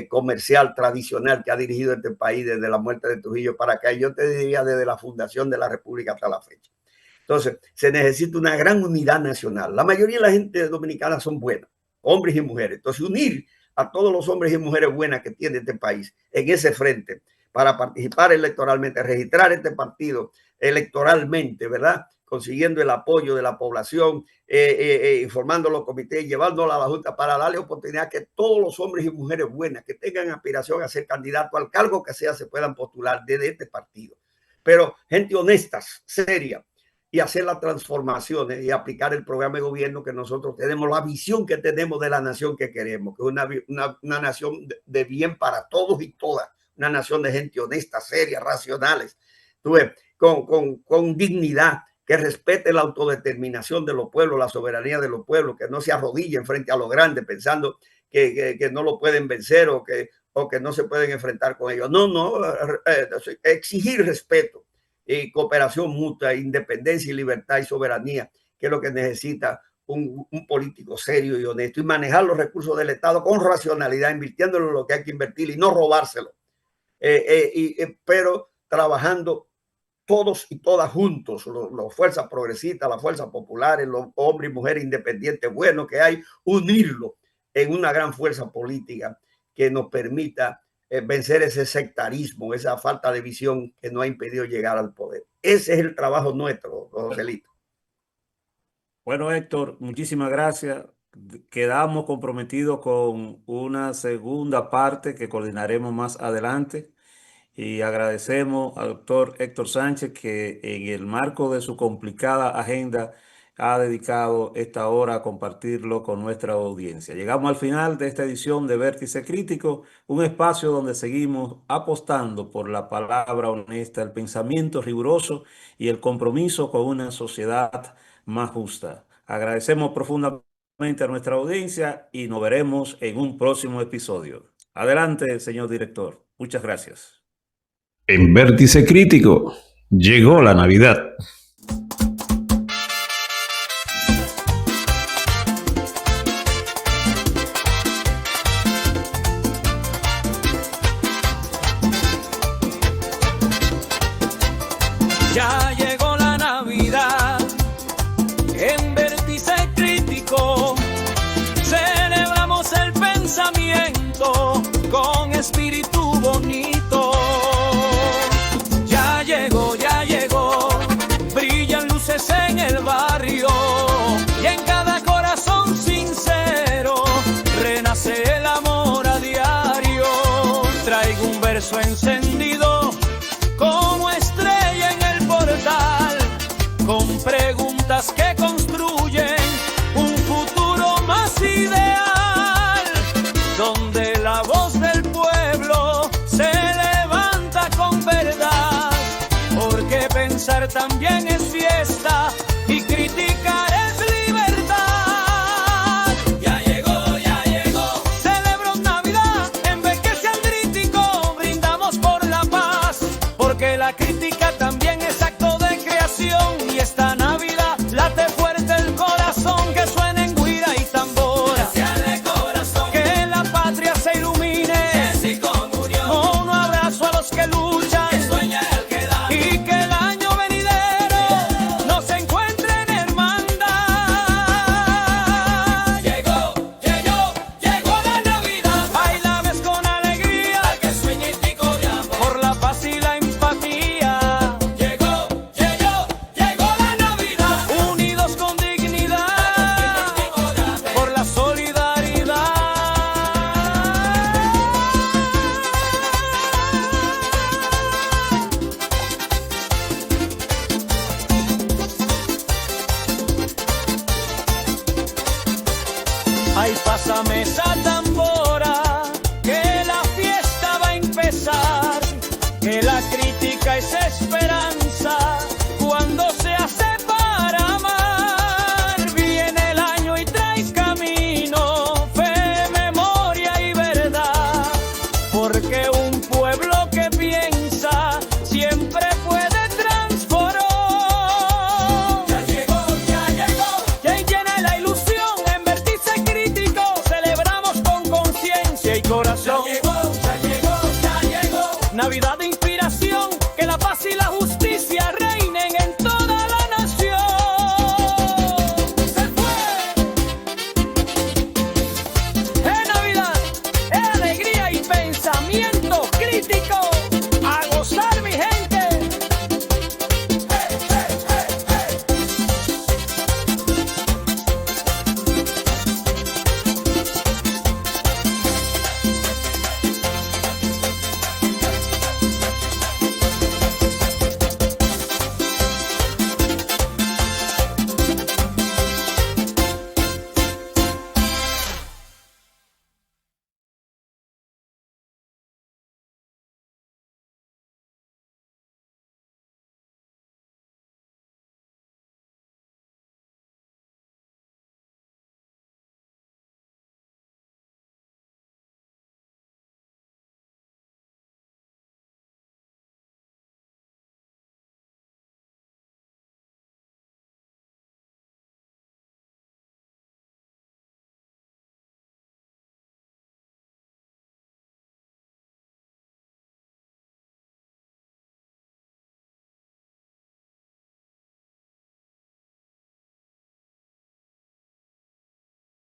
comercial, tradicional que ha dirigido este país desde la muerte de Trujillo para acá. Yo te diría desde la fundación de la República hasta la fecha. Entonces, se necesita una gran unidad nacional. La mayoría de la gente dominicana son buenas, hombres y mujeres. Entonces, unir a todos los hombres y mujeres buenas que tiene este país en ese frente para participar electoralmente, registrar este partido electoralmente, ¿verdad? Consiguiendo el apoyo de la población, formando los comités, llevándolo a la Junta para darle oportunidad que todos los hombres y mujeres buenas que tengan aspiración a ser candidatos al cargo que sea se puedan postular desde este partido. Pero gente honesta, seria, y hacer las transformaciones y aplicar el programa de gobierno que nosotros tenemos, la visión que tenemos de la nación que queremos, que es una nación de bien para todos y todas, una nación de gente honesta, seria, racionales, tú ves, con dignidad, que respete la autodeterminación de los pueblos, la soberanía de los pueblos, que no se arrodillen frente a los grandes pensando que no lo pueden vencer o que no se pueden enfrentar con ellos. No, exigir respeto y cooperación mutua, independencia y libertad y soberanía, que es lo que necesita un político serio y honesto, y manejar los recursos del Estado con racionalidad, invirtiéndolo en lo que hay que invertir y no robárselo, pero trabajando todos y todas juntos, las fuerzas progresistas, las fuerzas populares, los hombres y mujeres independientes buenos que hay, unirlo en una gran fuerza política que nos permita vencer ese sectarismo, esa falta de visión que nos ha impedido llegar al poder. Ese es el trabajo nuestro, Joselito. Bueno, Héctor, muchísimas gracias. Quedamos comprometidos con una segunda parte que coordinaremos más adelante. Y agradecemos al doctor Héctor Sánchez que en el marco de su complicada agenda ha dedicado esta hora a compartirlo con nuestra audiencia. Llegamos al final de esta edición de Vértice Crítico, un espacio donde seguimos apostando por la palabra honesta, el pensamiento riguroso y el compromiso con una sociedad más justa. Agradecemos profundamente a nuestra audiencia y nos veremos en un próximo episodio. Adelante, señor director. Muchas gracias. En Vértice Crítico llegó la Navidad. Ya llegó la Navidad, en Vértice Crítico celebramos el pensamiento con espíritu bonito. Ya llegó, brillan luces en el barrio y en cada corazón sincero renace el amor a diario. Traigo un verso encendido como estrella en el portal, con preguntas que construyen un futuro más ideal, donde la voz del pueblo se levanta con verdad, porque pensar también es fiesta y criticar es libertad. Ya llegó, celebro Navidad en vez que se Ay, pásame esa tambora, que la fiesta va a empezar, que la crítica es esperanza.